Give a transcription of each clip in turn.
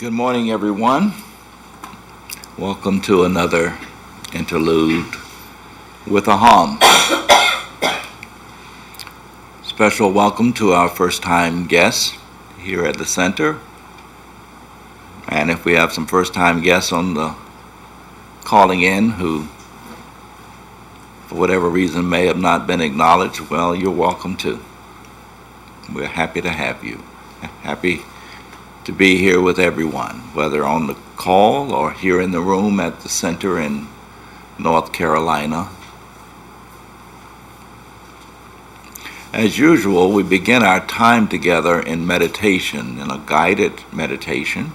Good morning, everyone. Welcome to another Interlude with AHAM. Special welcome to our first-time guests here at the center. And if we have some first-time guests on the calling in who, for whatever reason, may have not been acknowledged, well, you're welcome too. We're happy to have you. Happy to be here with everyone, whether on the call or here in the room at the center in North Carolina. As usual, we begin our time together in meditation, in a guided meditation.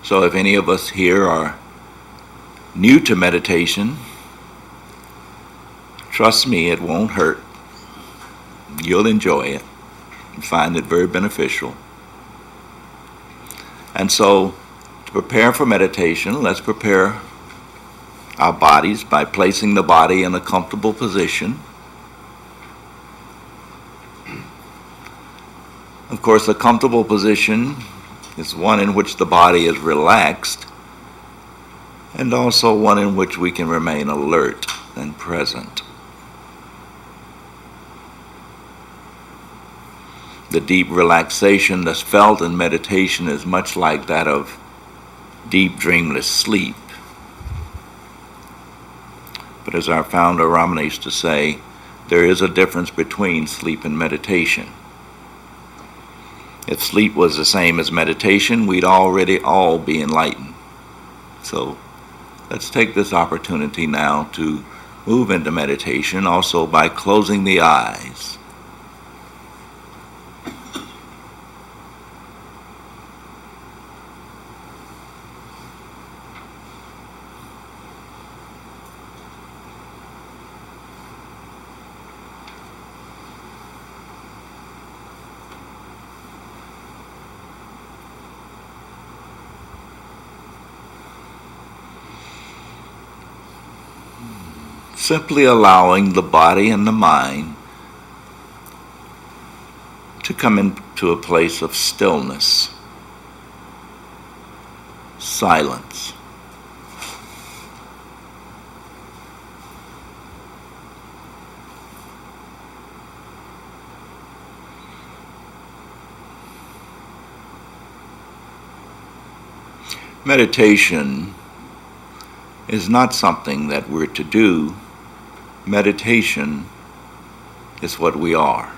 So if any of us here are new to meditation, trust me, it won't hurt. You'll enjoy it and find it very beneficial. And so, to prepare for meditation, let's prepare our bodies by placing the body in a comfortable position. Of course, a comfortable position is one in which the body is relaxed, and also one in which we can remain alert and present. The deep relaxation that's felt in meditation is much like that of deep dreamless sleep. But as our founder Ramana used to say, there is a difference between sleep and meditation. If sleep was the same as meditation, we'd already all be enlightened. So let's take this opportunity now to move into meditation, also by closing the eyes. Simply allowing the body and the mind to come into a place of stillness, silence. Meditation is not something that we're to do. Meditation is what we are.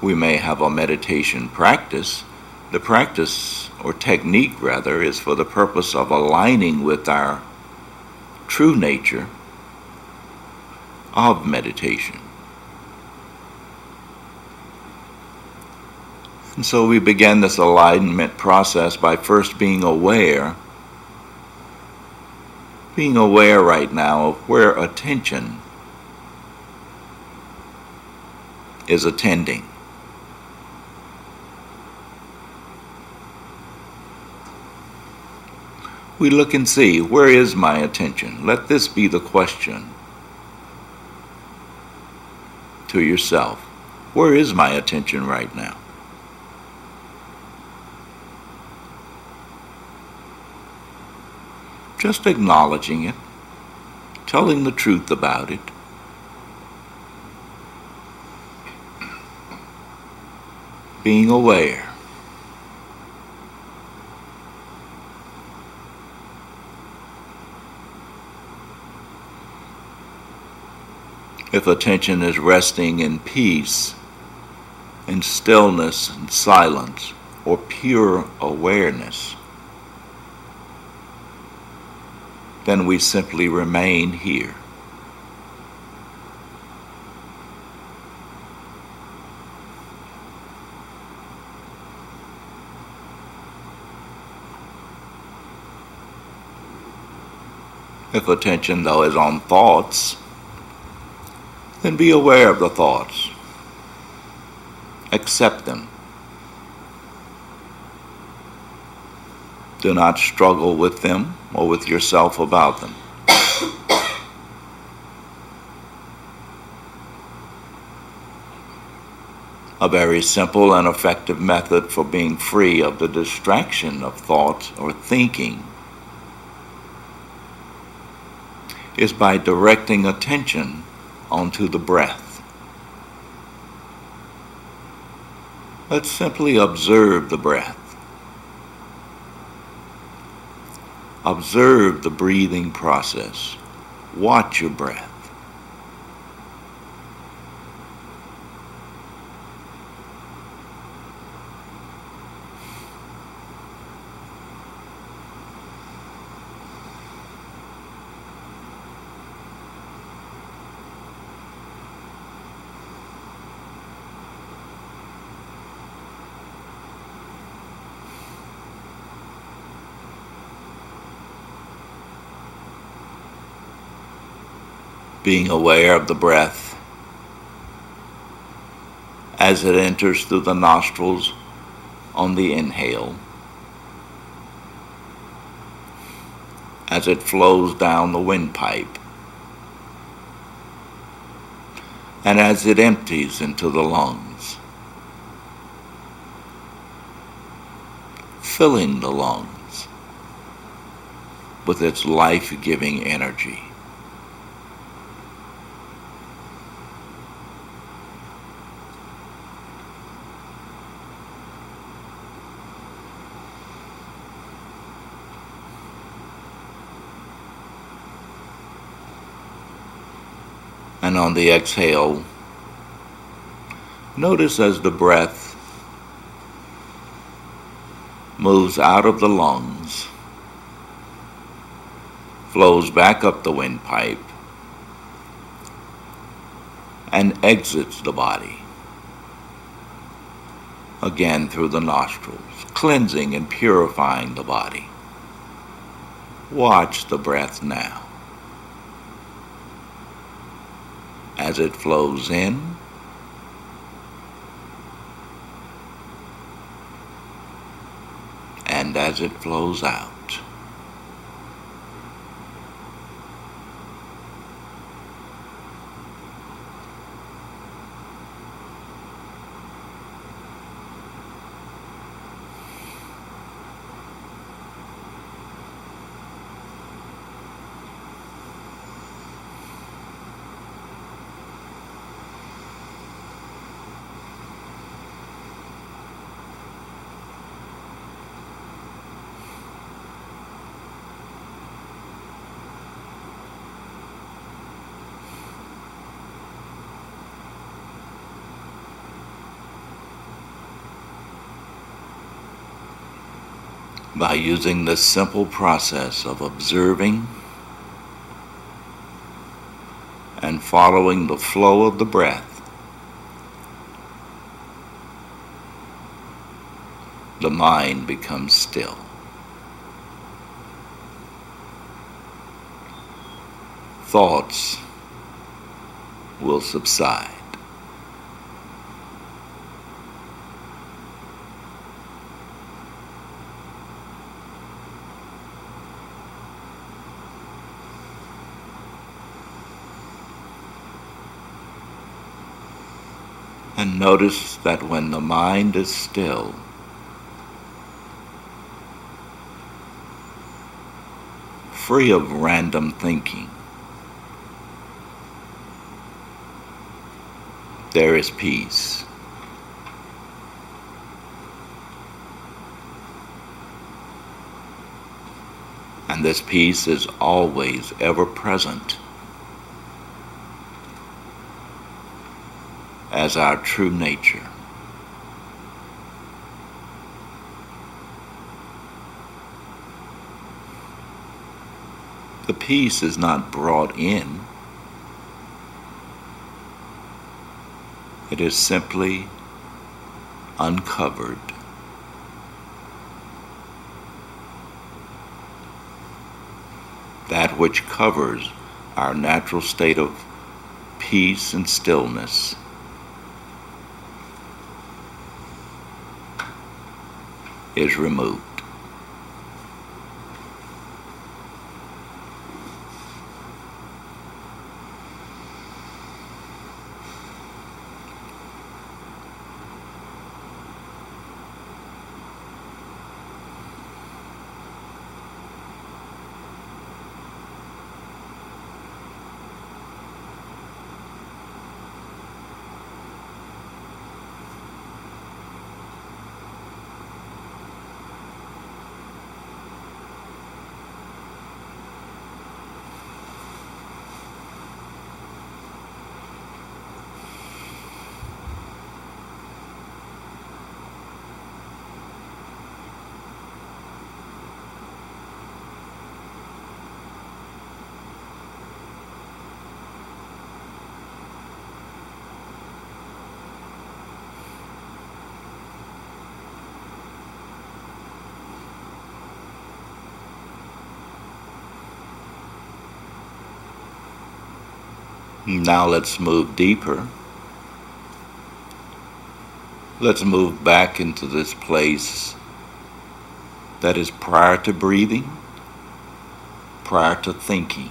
We may have a meditation practice. The practice, or technique rather, is for the purpose of aligning with our true nature of meditation. And so we begin this alignment process by first being aware right now of where attention is attending. We look and see, where is my attention? Let this be the question to yourself. Where is my attention right now? Just acknowledging it, telling the truth about it. Being aware. If attention is resting in peace, in stillness and silence, or pure awareness, then we simply remain here. If attention, though, is on thoughts, then be aware of the thoughts. Accept them. Do not struggle with them or with yourself about them. A very simple and effective method for being free of the distraction of thoughts or thinking is by directing attention onto the breath. Let's simply observe the breath. Observe the breathing process. Watch your breath. Being aware of the breath as it enters through the nostrils on the inhale, as it flows down the windpipe, and as it empties into the lungs, filling the lungs with its life-giving energy. And on the exhale, notice as the breath moves out of the lungs, flows back up the windpipe, and exits the body, again through the nostrils, cleansing and purifying the body. Watch the breath now as it flows in and as it flows out. By using this simple process of observing and following the flow of the breath, the mind becomes still. Thoughts will subside. And notice that when the mind is still, free of random thinking, there is peace. And this peace is always ever present as our true nature. The peace is not brought in. It is simply uncovered. That which covers our natural state of peace and stillness is removed. Now let's move deeper. Let's move back into this place that is prior to breathing, prior to thinking.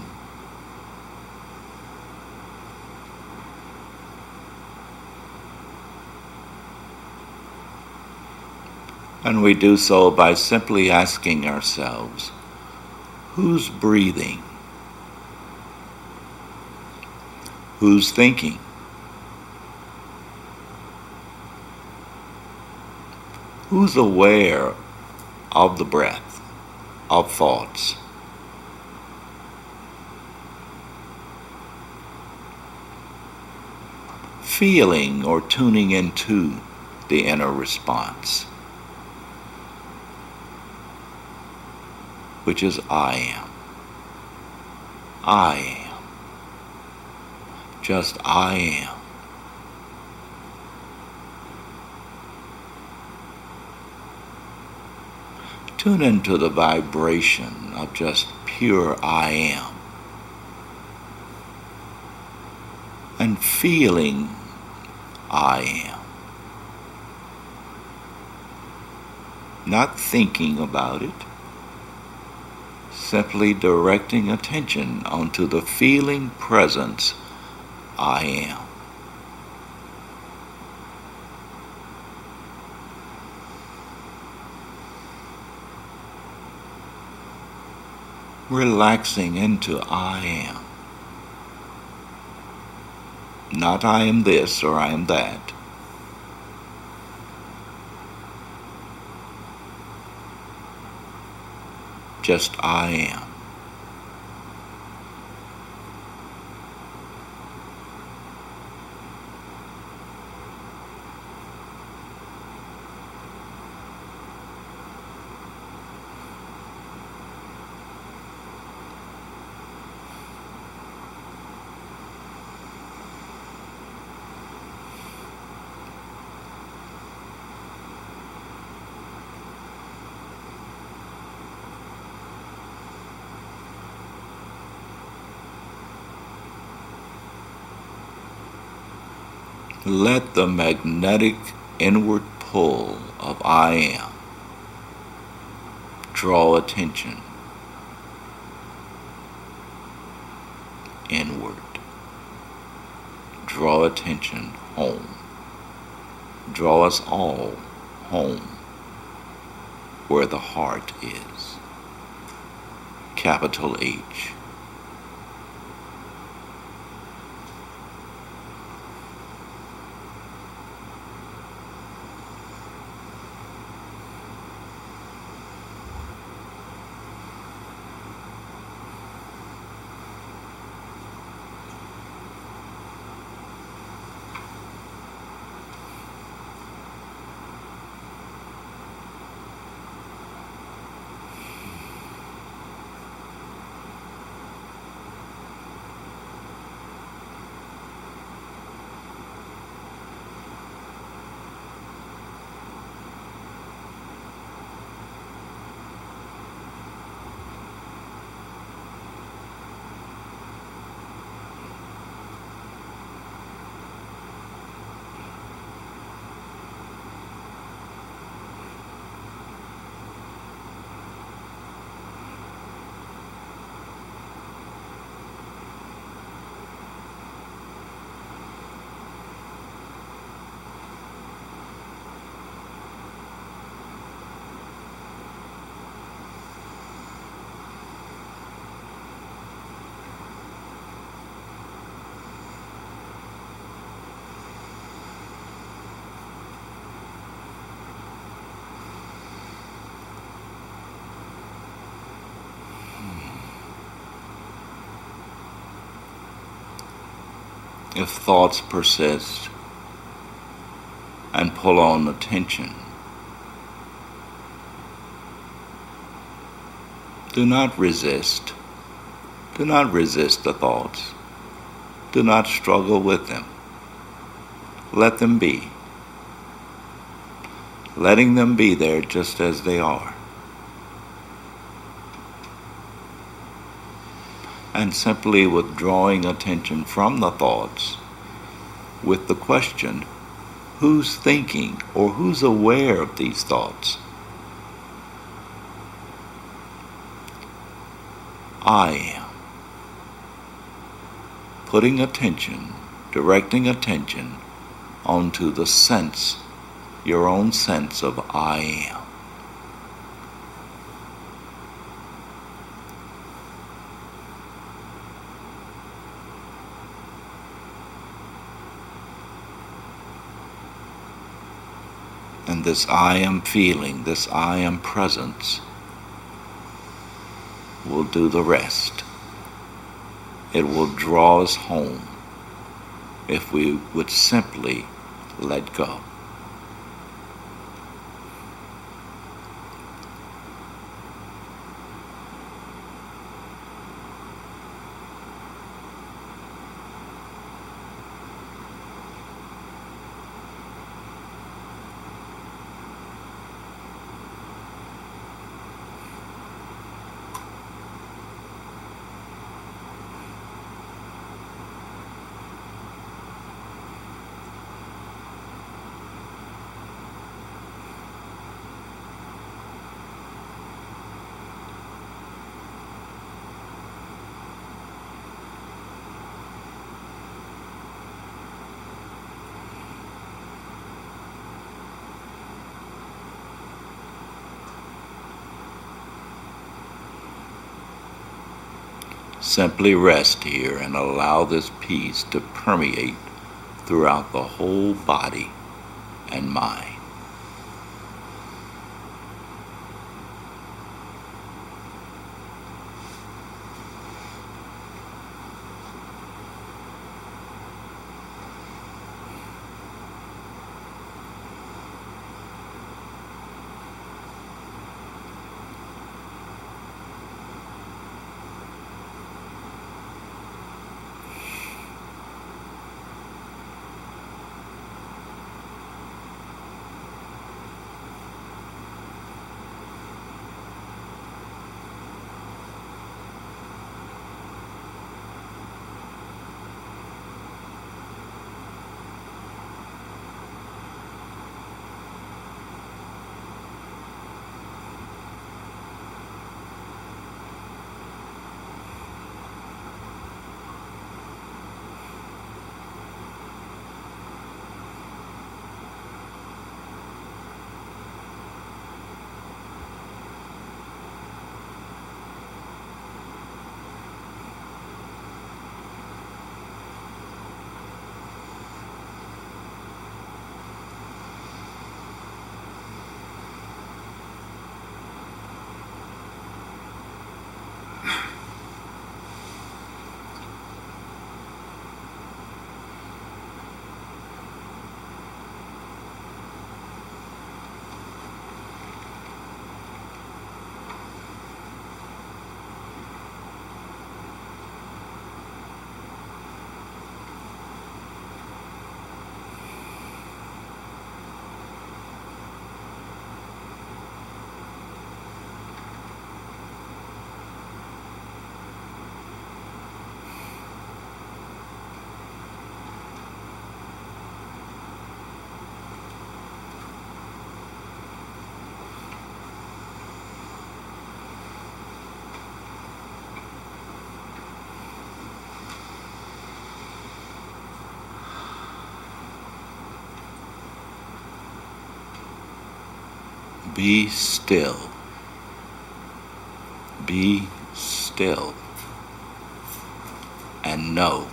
And we do so by simply asking ourselves, who's breathing? Who's thinking? Who's aware of the breath, of thoughts? Feeling or tuning into the inner response, which is I am. I am. Just I am. Tune into the vibration of just pure I am. And feeling I am. Not thinking about it. Simply directing attention onto the feeling presence I am. Relaxing into I am. Not I am this or I am that. Just I am. Let the magnetic inward pull of I am draw attention inward. Draw attention home. Draw us all home, where the heart is. Capital H. If thoughts persist and pull on attention, do not resist. Do not resist the thoughts. Do not struggle with them. Let them be. Letting them be there just as they are. and simply withdrawing attention from the thoughts with the question, who's thinking or who's aware of these thoughts? I am. Putting attention, directing attention onto the sense, your own sense of I am. And this I am feeling, this I am presence will do the rest. It will draw us home if we would simply let go. Simply rest here and allow this peace to permeate throughout the whole body and mind. Be still. Be still. And know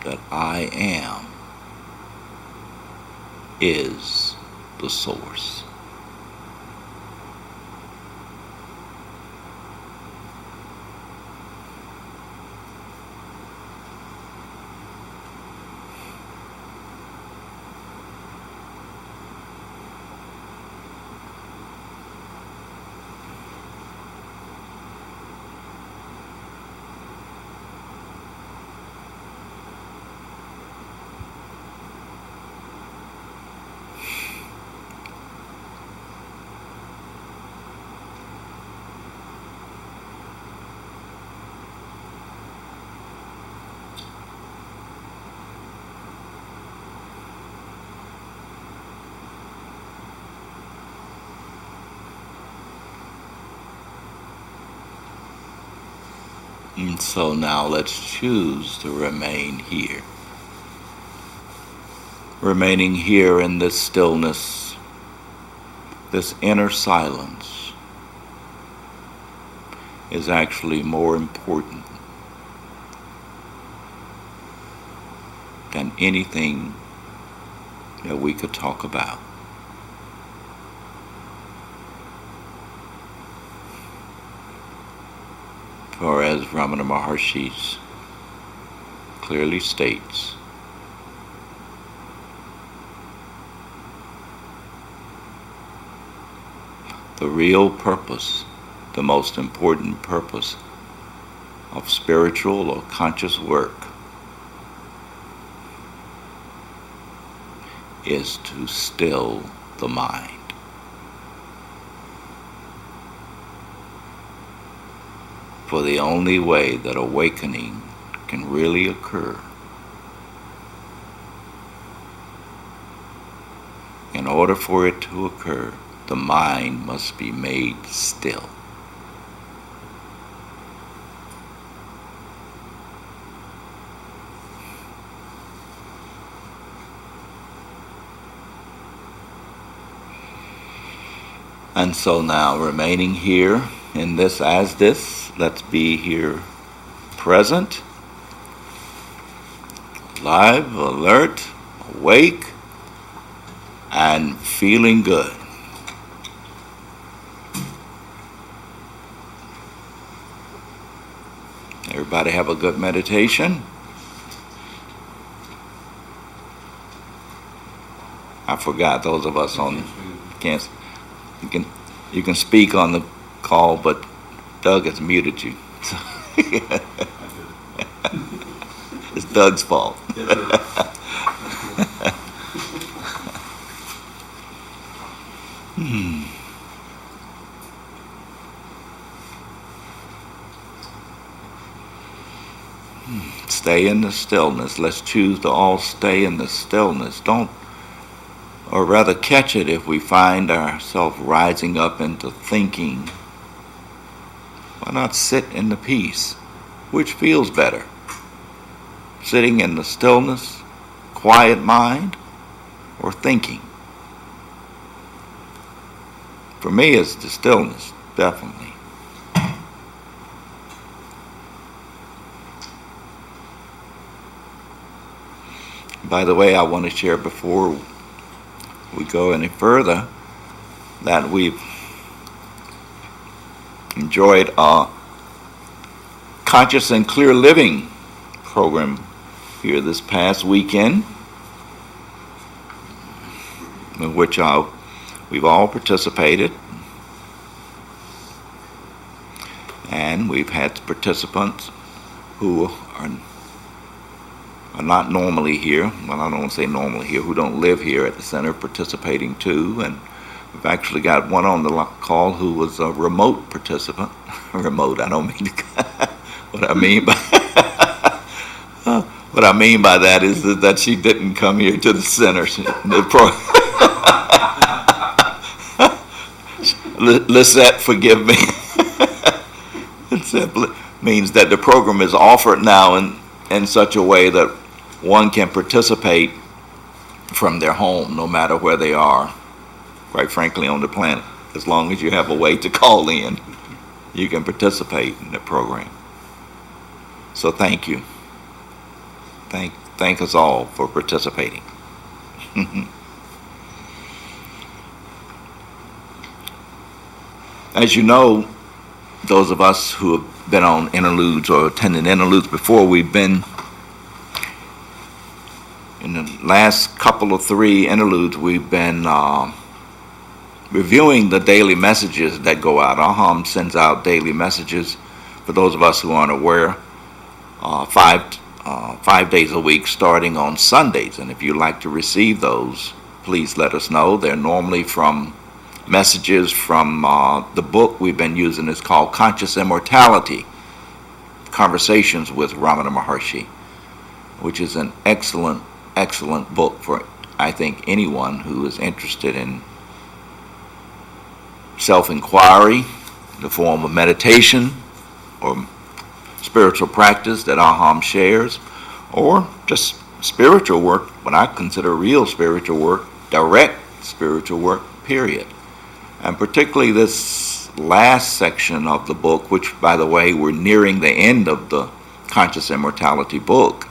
that I am is the source. And so now let's choose to remain here. Remaining here in this stillness, this inner silence, is actually more important than anything that we could talk about. For as Ramana Maharshi clearly states, the real purpose, the most important purpose of spiritual or conscious work is to still the mind. For the only way that awakening can really occur, in order for it to occur, the mind must be made still. And so now, remaining here in this as this, let's be here present, alive, alert, awake, and feeling good. Everybody have a good meditation? I forgot those of us on can't. You can speak on the call, but Doug has muted you. It's Doug's fault. Stay in the stillness. Let's choose to all stay in the stillness. Or rather catch it if we find ourselves rising up into thinking. Why not sit in the peace? Which feels better? Sitting in the stillness, quiet mind, or thinking? For me, it's the stillness, definitely. By the way, I want to share before we go any further that we've enjoyed a Conscious and Clear Living program here this past weekend, in which we've all participated, and we've had participants who are not normally here, well, I don't want to say normally here, who don't live here at the center participating too, and we've actually got one on the call who was a remote participant. Remote, I don't mean to, what I mean by that is that she didn't come here to the center. Lisette, forgive me. It simply means that the program is offered now in such a way that one can participate from their home, no matter where they are, quite frankly, on the planet. As long as you have a way to call in, you can participate in the program. So thank you. Thank us all for participating. As you know, those of us who have been on interludes or attended interludes before, we've been in the last couple of 3 interludes, we've been reviewing the daily messages that go out. AHAM sends out daily messages, for those of us who aren't aware, 5 days a week starting on Sundays. And if you'd like to receive those, please let us know. They're normally from messages from the book we've been using. It's called Conscious Immortality, Conversations with Ramana Maharshi, which is an excellent book for, I think, anyone who is interested in self-inquiry, the form of meditation, or spiritual practice that AHAM shares, or just spiritual work, what I consider real spiritual work, direct spiritual work, period. And particularly this last section of the book, which, by the way, we're nearing the end of the Conscious Immortality book,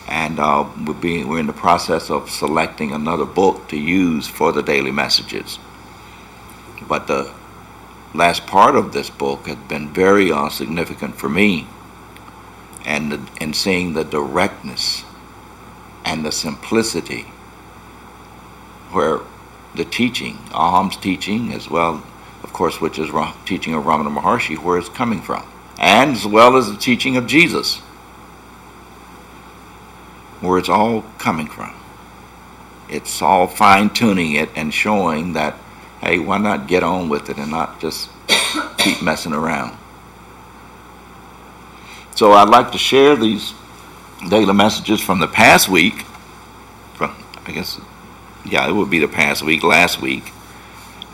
and we're in the process of selecting another book to use for the daily messages. But the last part of this book has been very significant for me, and in seeing the directness and the simplicity where the teaching, AHAM's teaching, as well, of course, which is teaching of Ramana Maharshi, where it's coming from, and as well as the teaching of Jesus, where it's all coming from. It's all fine-tuning it and showing that, hey, why not get on with it and not just keep messing around? So I'd like to share these daily messages from the past week, it would be the past week, last week.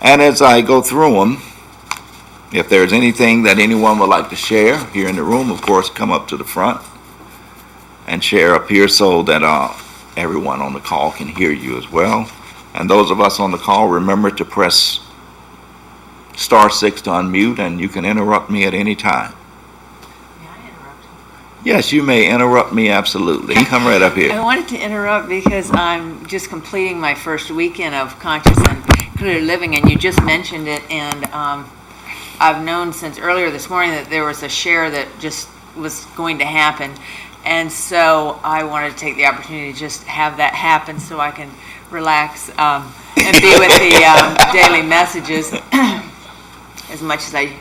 And as I go through them, if there's anything that anyone would like to share here in the room, of course, come up to the front and share up here so that everyone on the call can hear you as well. And those of us on the call, remember to press *6 to unmute, and you can interrupt me at any time. May I interrupt? Yes, you may interrupt me, absolutely. Come right up here. I wanted to interrupt because I'm just completing my first weekend of Conscious and Clear Living, and you just mentioned it, and I've known since earlier this morning that there was a share that just was going to happen, and so I wanted to take the opportunity to just have that happen so I can relax and be with the daily messages as much as I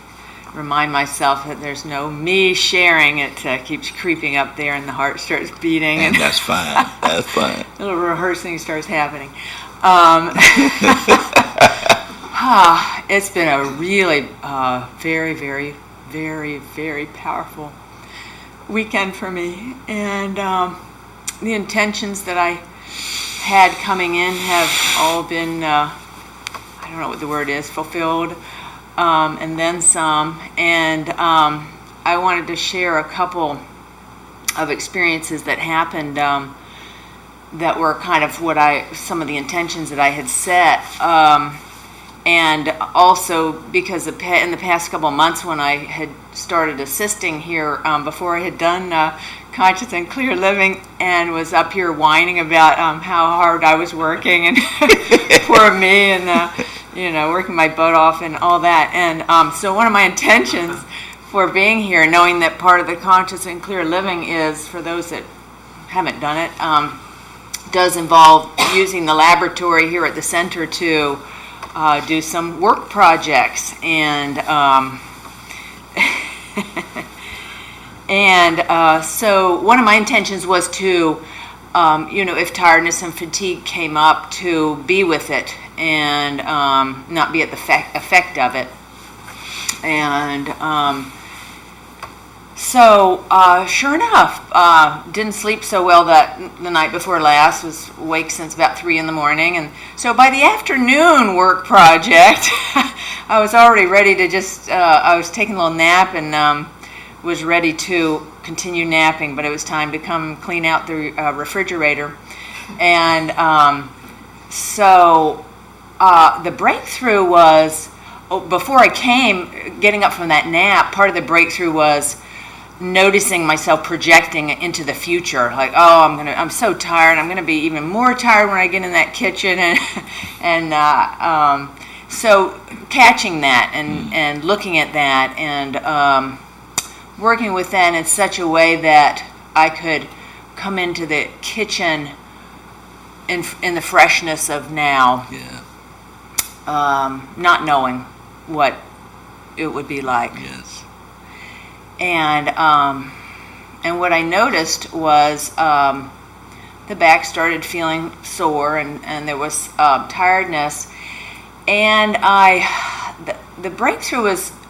remind myself that there's no me sharing. It keeps creeping up there and the heart starts beating. And that's fine. That's fine. A little rehearsing starts happening. It's been a really very, very, very, very powerful weekend for me. And the intentions that I had coming in have all been, I don't know what the word is, fulfilled. And then some, and I wanted to share a couple of experiences that happened that were kind of some of the intentions that I had set, and also because in the past couple of months when I had started assisting here, before I had done Conscious and Clear Living, and was up here whining about how hard I was working, and poor me, and working my butt off and all that. And so one of my intentions for being here, knowing that part of the Conscious and Clear Living is, for those that haven't done it, does involve using the laboratory here at the center to do some work projects. And so one of my intentions was to, if tiredness and fatigue came up, to be with it and not be at the effect of it. And so sure enough, didn't sleep so well the night before last, was awake since about 3 a.m. And so by the afternoon work project, I was already ready to I was taking a little nap and was ready to continue napping, but it was time to come clean out the refrigerator. And so the breakthrough was, before I came, getting up from that nap, part of the breakthrough was noticing myself projecting into the future, like, I'm so tired, I'm gonna be even more tired when I get in that kitchen, and so catching that and looking at that and working with that in such a way that I could come into the kitchen in the freshness of now, not knowing what it would be like. Yes. And what I noticed was the back started feeling sore, and there was tiredness, and the breakthrough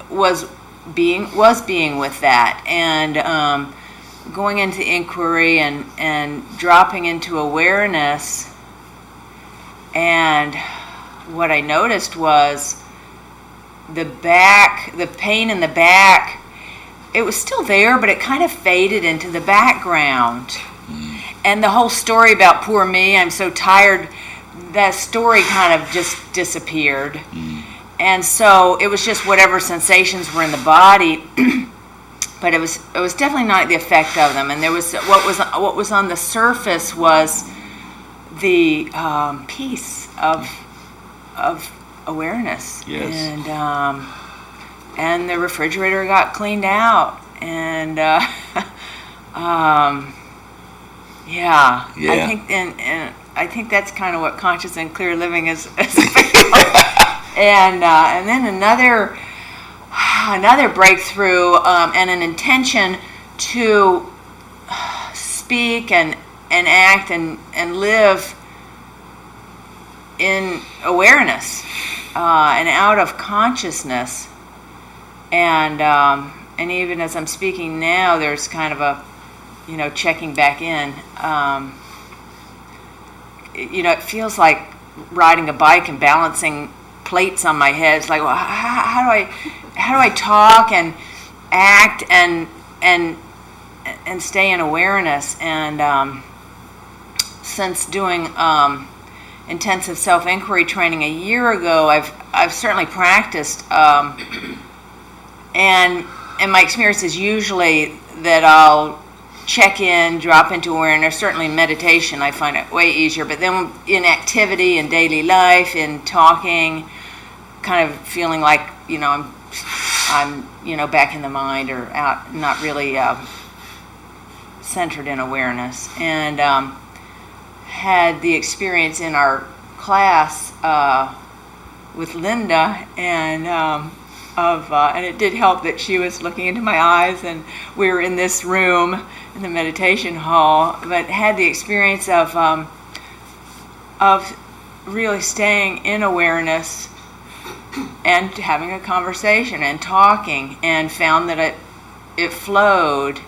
was being with that, and going into inquiry and dropping into awareness. And what I noticed was the pain in the back it was still there, but it kind of faded into the background. And the whole story about poor me, I'm so tired, that story kind of just disappeared. And so it was just whatever sensations were in the body, but it was definitely not the effect of them. And there was what was on the surface was the peace of awareness. Yes. And the refrigerator got cleaned out, and yeah. I think and I think that's kind of what conscious and clear living is. And then another breakthrough and an intention to speak and act and live in awareness and out of consciousness. And even as I'm speaking now, there's kind of a, checking back in. It feels like riding a bike and balancing plates on my head. It's like, well, how do I talk and act and stay in awareness? And since doing intensive self-inquiry training a year ago, I've certainly practiced. And my experience is usually that I'll check in, drop into awareness. Certainly in meditation, I find it way easier. But then in activity, in daily life, in talking, kind of feeling like I'm back in the mind or out, not really centered in awareness. And had the experience in our class with Linda, and and it did help that she was looking into my eyes, and we were in this room in the meditation hall, but had the experience of really staying in awareness and having a conversation and talking, and found that it flowed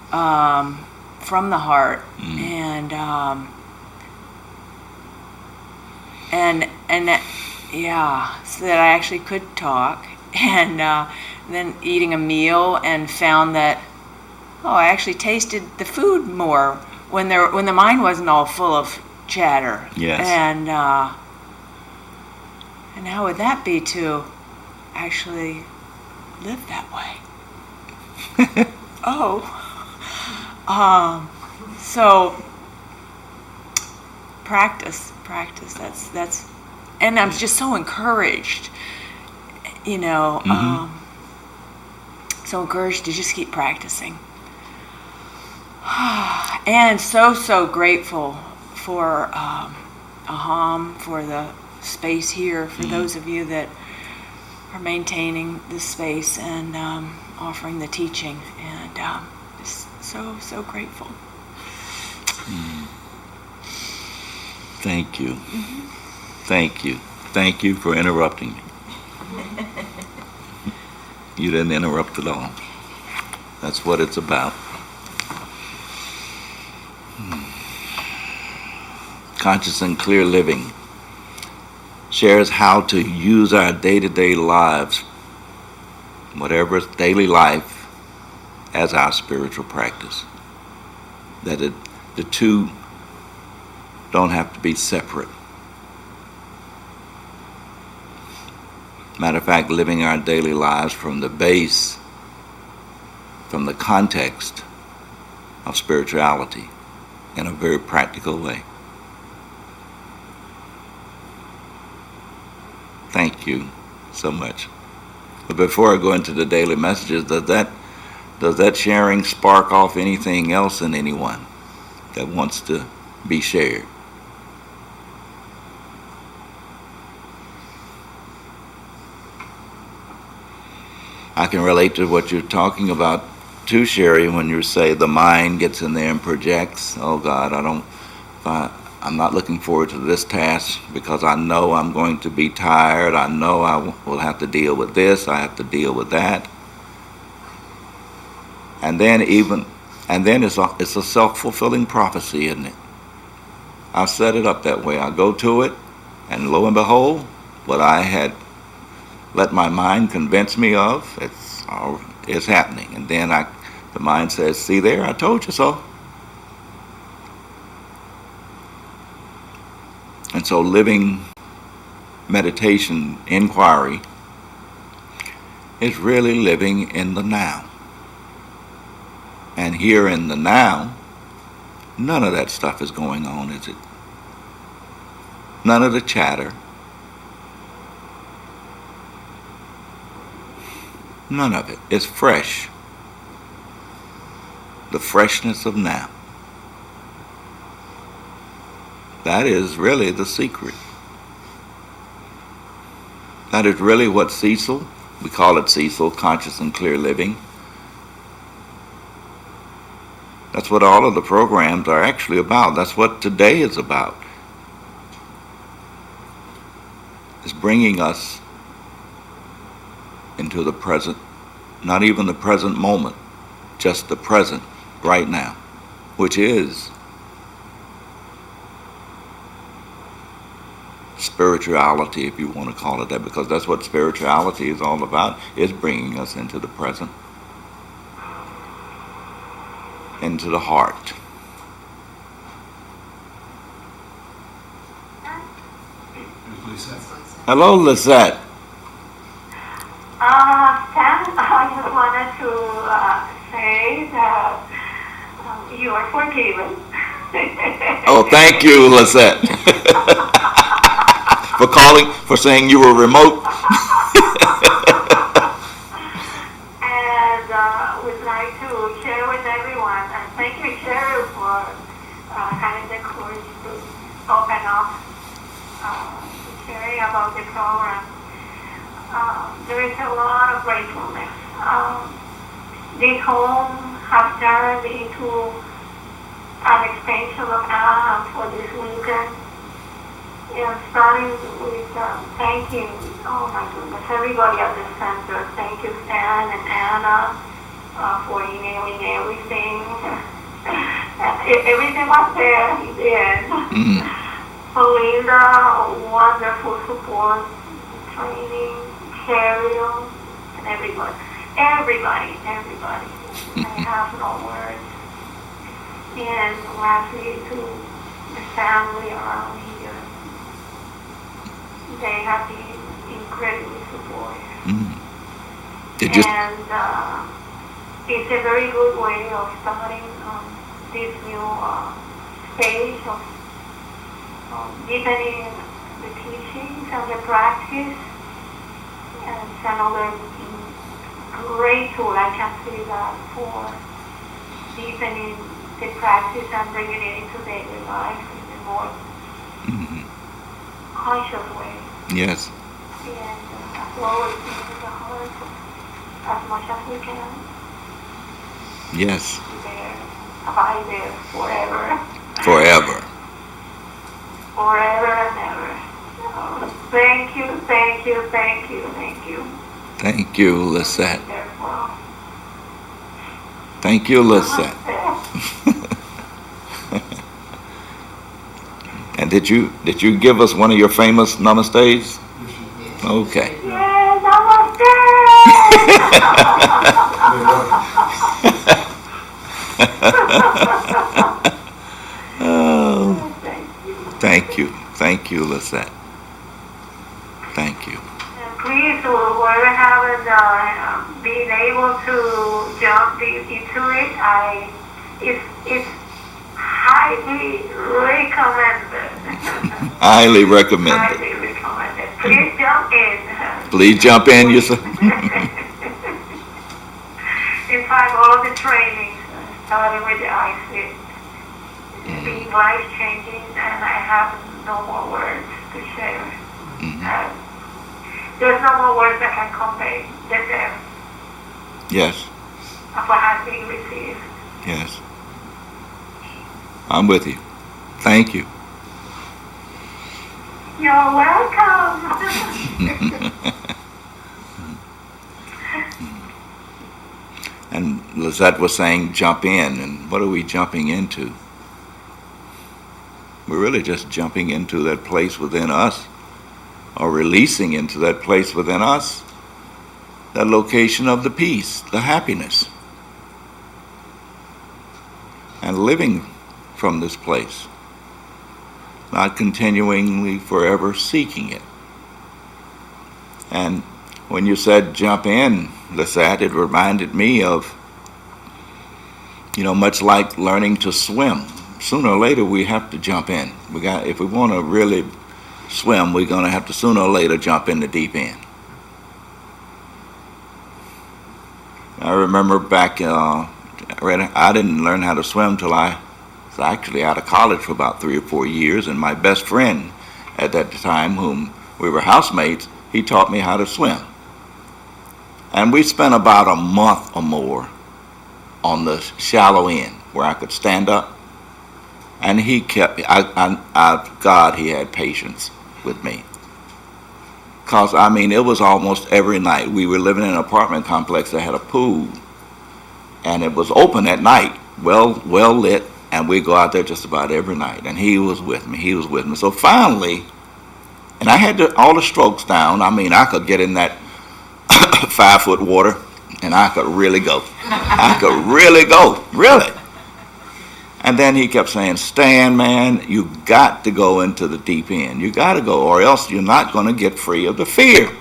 from the heart. And so that I actually could talk, and then eating a meal, and found that I actually tasted the food more when the mind wasn't all full of chatter. Yes. And how would that be to actually live that way? So practice. That's, and I'm just so encouraged, so encouraged to just keep practicing. And so grateful for AHAM, for the space here, for those of you that are maintaining this space and offering the teaching, and just so grateful. Thank you. Thank you for interrupting me. You didn't interrupt at all. That's what it's about. Conscious and Clear Living shares how to use our day-to-day lives, whatever is daily life, as our spiritual practice. That the two don't have to be separate. Matter of fact, living our daily lives from the base, from the context of spirituality in a very practical way. Thank you so much. But before I go into the daily messages, does that sharing spark off anything else in anyone that wants to be shared? I can relate to what you're talking about too, Sherry, when you say the mind gets in there and projects. Oh God, I'm not looking forward to this task because I know I'm going to be tired. I know I will have to deal with this. I have to deal with that. And then it's a self-fulfilling prophecy, isn't it? I've set it up that way. I go to it, and lo and behold, what I had let my mind convince me of, It's happening. And then the mind says, see there, I told you so. And so living meditation inquiry is really living in the now. And here in the now, none of that stuff is going on, is it? None of the chatter. None of it. It's fresh. The freshness of now. That is really the secret. That is really what Cecil, we call it Cecil, Conscious and Clear Living. That's what all of the programs are actually about. That's what today is about. It's bringing us into the present, not even the present moment, just the present right now, which is spirituality, if you want to call it that, because that's what spirituality is all about, is bringing us into the present, into the heart. Hello, Lisette. Stan, I just wanted to say that you are forgiven. Oh, thank you, Lisette. for saying you were remote. And would like to share with everyone, and thank you, Cheryl, for having the courage to open up, sharing about the program. There is a lot of gratefulness. This home has turned into an extension of AHAM for this weekend. And starting with thanking, oh my goodness, everybody at the center. Thank you, Stan and Anna, for emailing everything. Everything was there, he did. Belinda, wonderful support, training, Cheryl, and everybody. Everybody. I have no words. And lastly, to the family around here. They have been incredibly supportive. And it's a very good way of starting this new stage of deepening the teachings and the practice. And it's another great tool, I can see that, for deepening the practice and bringing it into daily life in a more conscious way. Yes. And always into the heart as much as we can. Yes. There, abide there forever. Forever. Forever and ever. Thank you. Thank you, Lisette. Therefore, Thank you, Lisette. And did you give us one of your famous namastes? Okay. yes, namaste! Oh, Thank you. thank you, Lisette. Thank you. And please, whoever haven't been able to jump into it, it's highly recommended. Highly recommended. Highly recommended. Please jump in. Please jump in, you say. In fact, all the trainings, starting with the IC, it's been life-changing, and I have no more words to share. There's no more words that can convey the depth Yes. of what has been received. Yes. I'm with you. Thank you. You're welcome. And Lizette was saying jump in, and what are we jumping into? We're really just jumping into that place within us, or releasing into that place within us that location of the peace, the happiness, and living from this place, not continually forever seeking it. And when you said jump in, Lisette, it reminded me of, much like learning to swim. Sooner or later we have to jump in. If we want to really swim, we're going to have to sooner or later jump in the deep end. I remember back, I didn't learn how to swim till I was actually out of college for about 3 or 4 years, and my best friend at that time, whom we were housemates, he taught me how to swim. And we spent about a month or more on the shallow end where I could stand up, and he kept me. God, he had patience with me. Because, it was almost every night. We were living in an apartment complex that had a pool, and it was open at night, well lit, and we'd go out there just about every night, and he was with me. So finally, and I had all the strokes down. I could get in that 5 foot water, and I could really go. Really. And then he kept saying, Stan, man, you got to go into the deep end. You got to go, or else you're not going to get free of the fear.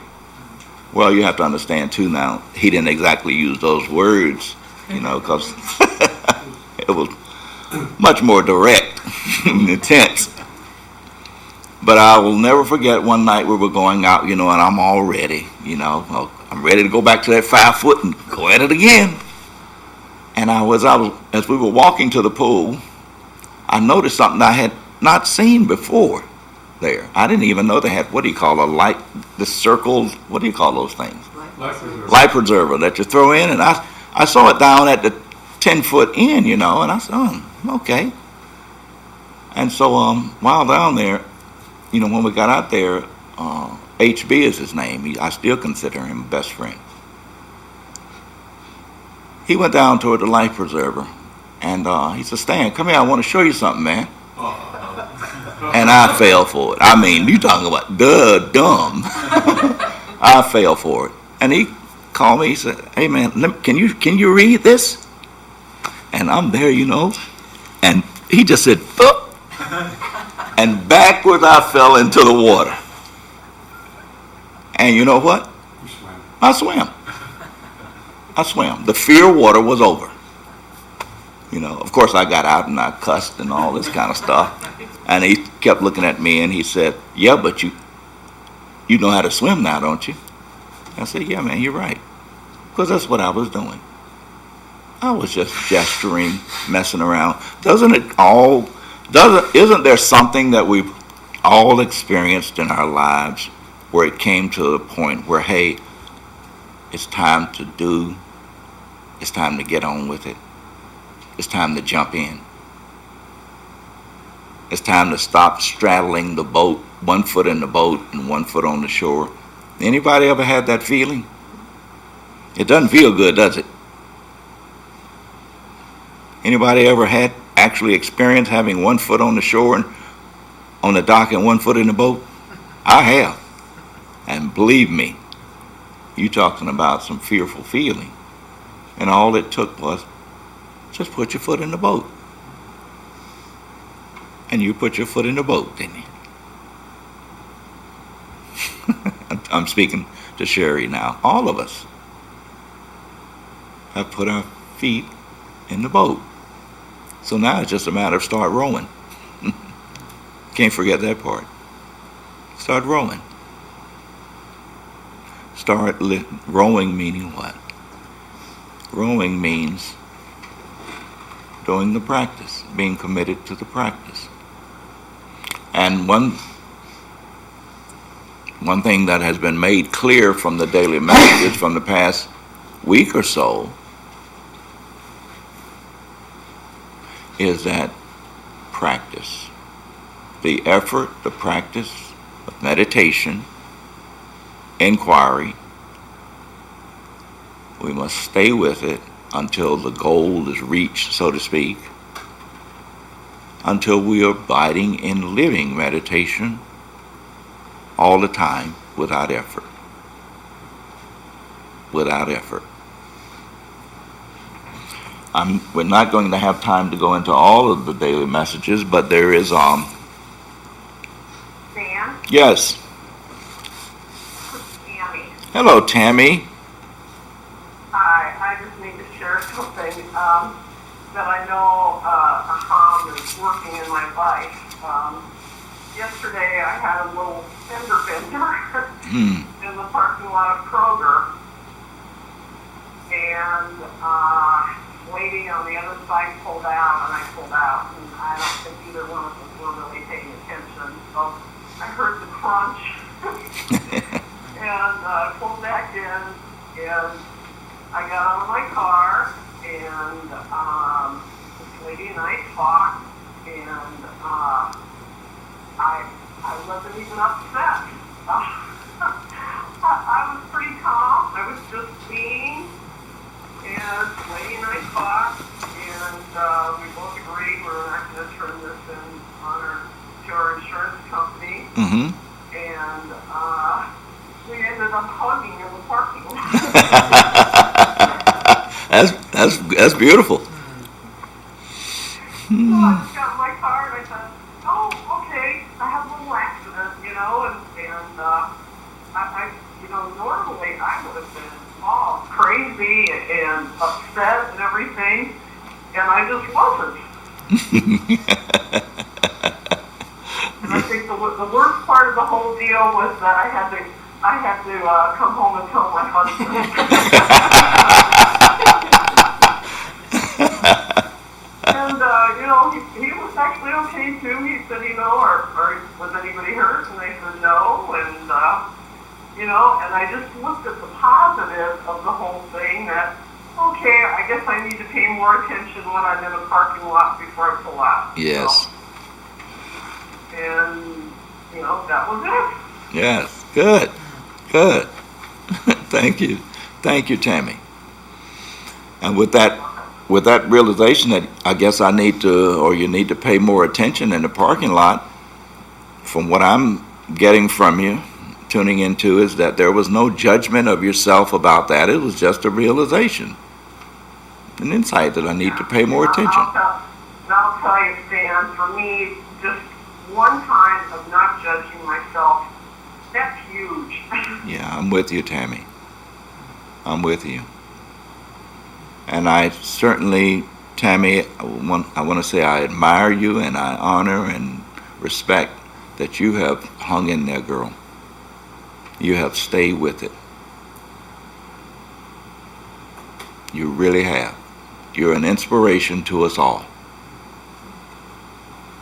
Well, you have to understand, too, now, he didn't exactly use those words, because it was much more direct and intense. But I will never forget one night we were going out, and I'm all ready, I'm ready to go back to that 5 foot and go at it again. And as we were walking to the pool, I noticed something I had not seen before there. I didn't even know they had, the circles, what do you call those things? Life preserver that you throw in. And I saw it down at the 10 foot end, and I said, okay. And so while down there, when we got out there, HB is his name. I still consider him best friend. He went down toward the life preserver, and he said, Stan, come here, I want to show you something, man. And I fell for it. You talking about dumb. I fell for it. And he called me, he said, hey, man, can you read this? And I'm there, and he just said, oh, and backwards I fell into the water. And you know what? I swam. The fear of water was over. Of course I got out and I cussed and all this kind of stuff. And he kept looking at me and he said, yeah, but you know how to swim now, don't you? I said, yeah, man, you're right. Because that's what I was doing. I was just gesturing, messing around. Isn't there something that we've all experienced in our lives where it came to a point where, hey, it's time to do, it's time to get on with it, it's time to jump in, it's time to stop straddling the boat, 1 foot in the boat and 1 foot on the shore. Anybody ever had that feeling? It doesn't feel good, does it? Anybody ever had actually experienced having 1 foot on the shore and on the dock and 1 foot in the boat? I have. And believe me, you talking about some fearful feeling. And all it took was just put your foot in the boat. And you put your foot in the boat, didn't you? I'm speaking to Sherry now. All of us have put our feet in the boat. So now it's just a matter of start rowing. Can't forget that part. Start rowing. Rowing meaning what? Rowing means doing the practice, being committed to the practice. And one thing that has been made clear from the daily messages from the past week or so is that practice, the effort, the practice of meditation, inquiry, we must stay with it until the goal is reached, so to speak, until we are abiding in living meditation all the time without effort. without effort. We're not going to have time to go into all of the daily messages, but there is, Dan, yes. Tammy. Hello, Tammy. Hi, I just need to share something that I know AHAM is working in my life. Yesterday I had a little fender bender in the parking lot of Kroger, and lady on the other side pulled out, and I pulled out, and I don't think either one of us were really paying attention. So I heard the crunch, and pulled back in, and I got out of my car, and this lady and I talked, and I wasn't even upset. I was pretty calm. I was just being. And lady and I talked, and we both agreed we're not going to turn this in to our insurance company. Mm-hmm. And we ended up hugging in the parking lot. That's beautiful. So I just got in my car and I said, oh, okay, I had a little accident, and I normally I would have been all crazy and upset and everything, and I just wasn't. And I think the worst part of the whole deal was that I had to come home and tell my husband. And he was actually okay too. He said, or was anybody hurt? And I said no, and and I just looked at the positive of the whole thing that, okay, I guess I need to pay more attention when I'm in a parking lot before I pull out. Yes. And, that was it. Yes. Good. Good. Thank you. Thank you, Tammy. And with that realization that I guess I need to, or you need to pay more attention in the parking lot, from what I'm getting from you, tuning into, is that there was no judgment of yourself about that. It was just a realization, an insight that I need to pay more attention. I'll tell you, Stan, for me, just one time of not judging myself, that's huge. Yeah, I'm with you, Tammy. I'm with you. And I certainly, Tammy, I want to say I admire you and I honor and respect that you have hung in there, girl. You have stayed with it. You really have. You're an inspiration to us all.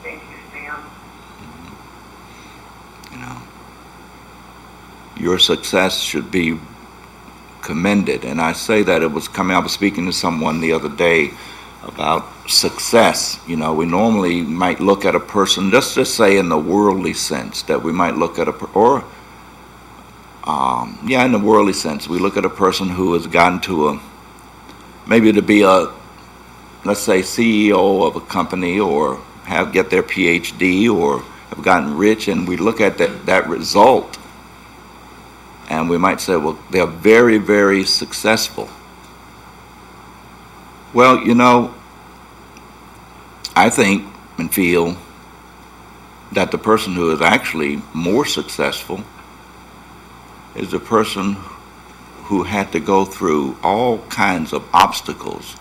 Thank you, Stan. Your success should be commended. And I say that I was speaking to someone the other day about success. We normally might look at a person, let's just say in the worldly sense, that we might look at in the worldly sense, we look at a person who has gotten to maybe to be let's say, CEO of a company, or get their PhD, or have gotten rich, and we look at that result, and we might say, well, they're very, very successful. Well, I think and feel that the person who is actually more successful is the person who had to go through all kinds of obstacles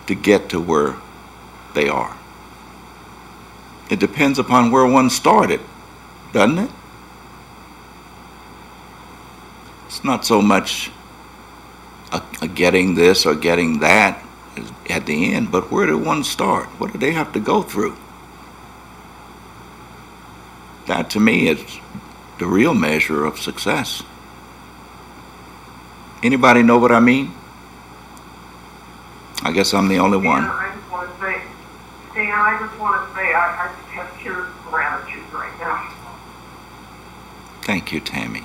to get to where they are. It depends upon where one started, doesn't it? It's not so much a getting this or getting that at the end, but where did one start? What did they have to go through? That, to me, is the real measure of success. Anybody know what I mean? I guess I'm the only one. I just want to say, Stan, I just have tears of gratitude right now. Thank you, Tammy.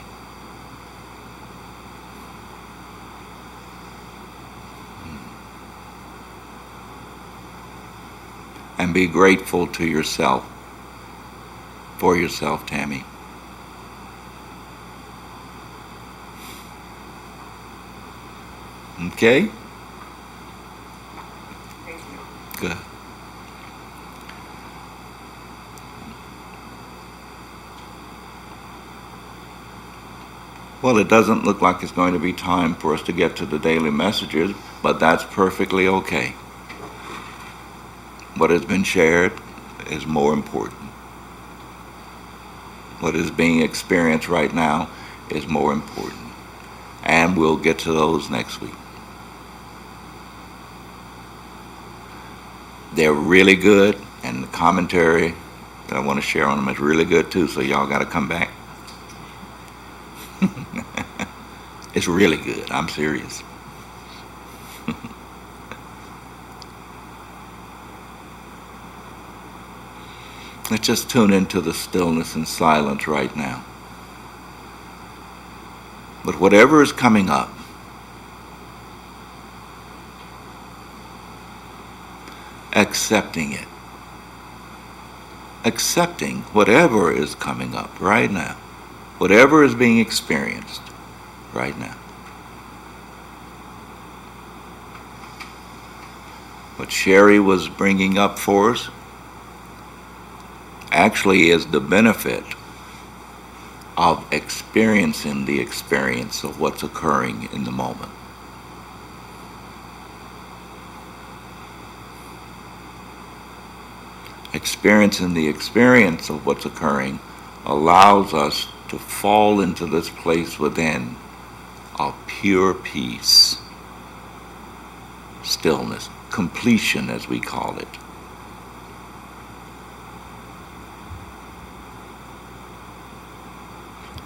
And be grateful to yourself, for yourself, Tammy. Okay? Thank you. Good. Well, it doesn't look like it's going to be time for us to get to the daily messages, but that's perfectly okay. What has been shared is more important. What is being experienced right now is more important. And we'll get to those next week. They're really good, and the commentary that I want to share on them is really good too, so y'all got to come back. It's really good. I'm serious. Let's just tune into the stillness and silence right now. But whatever is coming up, accepting it. Accepting whatever is coming up right now. Whatever is being experienced right now. What Sherry was bringing up for us actually is the benefit of experiencing the experience of what's occurring in the moment. Experiencing the experience of what's occurring allows us to fall into this place within of pure peace, stillness, completion as we call it.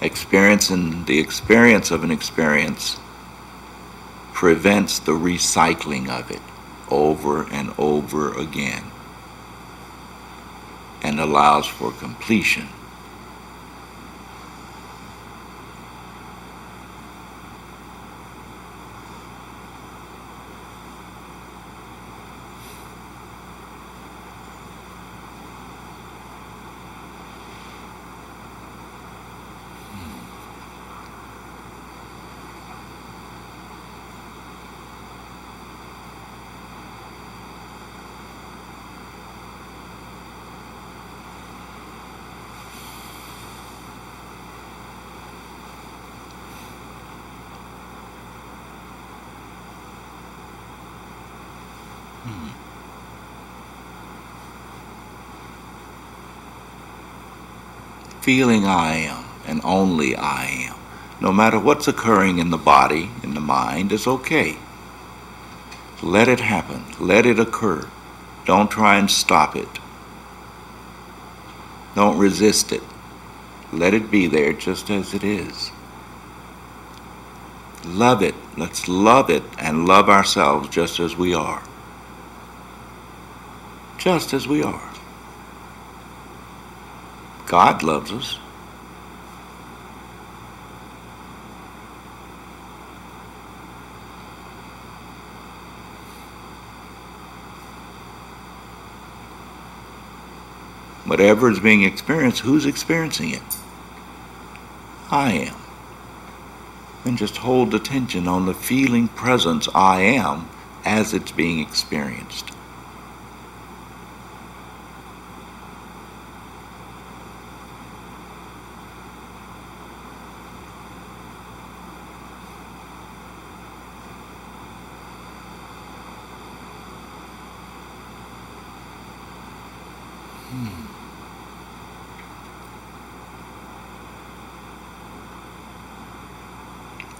Experiencing the experience of an experience prevents the recycling of it over and over again and allows for completion. Feeling I am, and only I am. No matter what's occurring in the body, in the mind, it's okay. Let it happen. Let it occur. Don't try and stop it. Don't resist it. Let it be there just as it is. Love it. Let's love it and love ourselves just as we are. Just as we are. God loves us. Whatever is being experienced, who's experiencing it? I am. And just hold attention on the feeling presence I am as it's being experienced.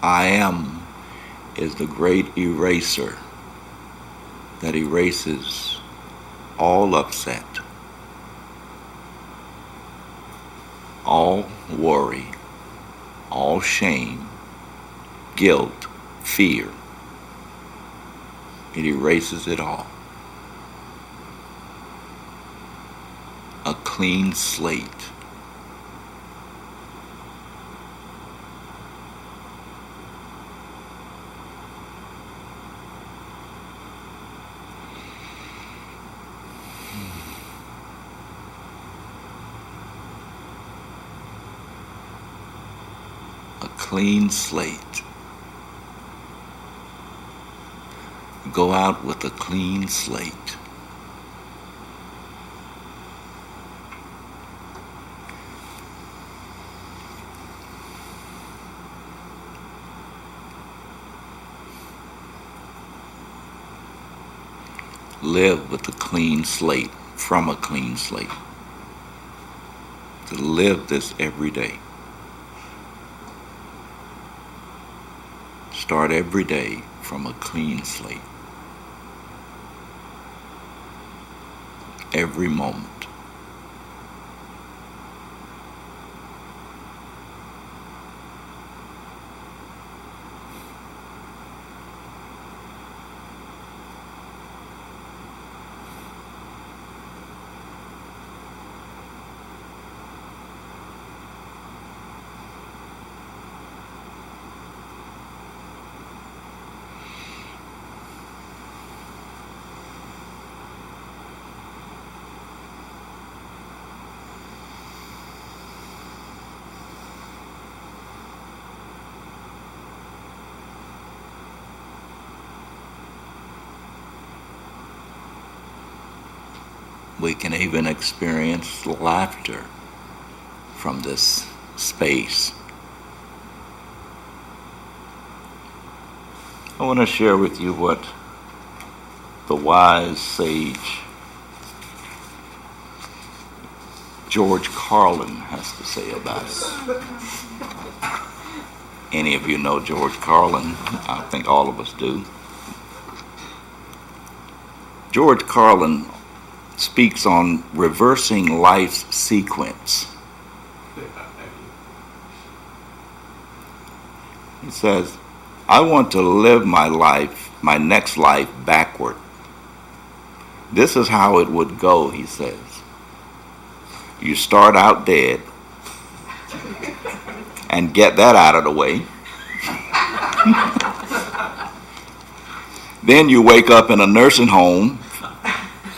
I am is the great eraser that erases all upset, all worry, all shame, guilt, fear. It erases it all. A clean slate. A clean slate. Go out with a clean slate. Live with a clean slate, from a clean slate. To live this every day. Start every day from a clean slate. Every moment. We can even experience laughter from this space. I want to share with you what the wise sage George Carlin has to say about it. Any of you know George Carlin? I think all of us do. George Carlin speaks on reversing life's sequence. He says, I want to live my life, my next life, backward. This is how it would go, he says. You start out dead and get that out of the way. Then you wake up in a nursing home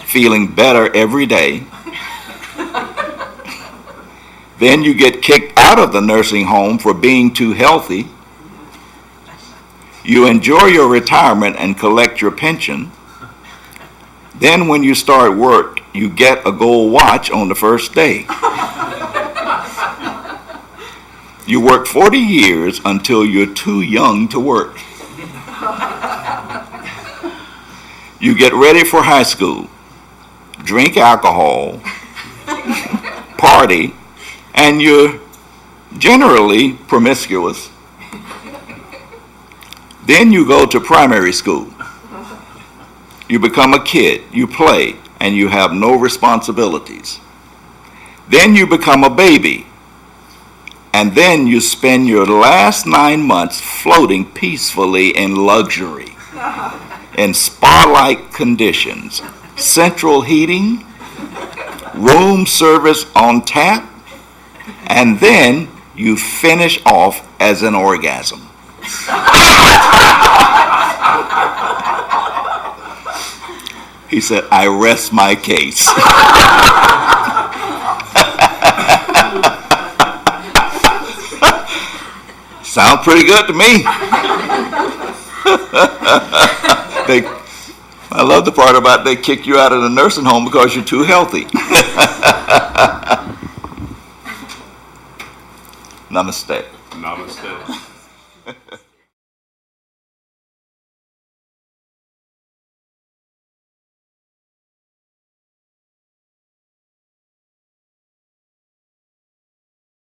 feeling better every day. Then you get kicked out of the nursing home for being too healthy. You enjoy your retirement and collect your pension. Then when you start work, you get a gold watch on the first day. You work 40 years until you're too young to work. You get ready for high school, drink alcohol, party, and you're generally promiscuous. Then you go to primary school. You become a kid, you play, and you have no responsibilities. Then you become a baby, and then you spend your last 9 months floating peacefully in luxury, in spa-like conditions, central heating, room service on tap, and then you finish off as an orgasm. He said, I rest my case. Sounds pretty good to me. I love the part about they kick you out of the nursing home because you're too healthy. Namaste. Namaste.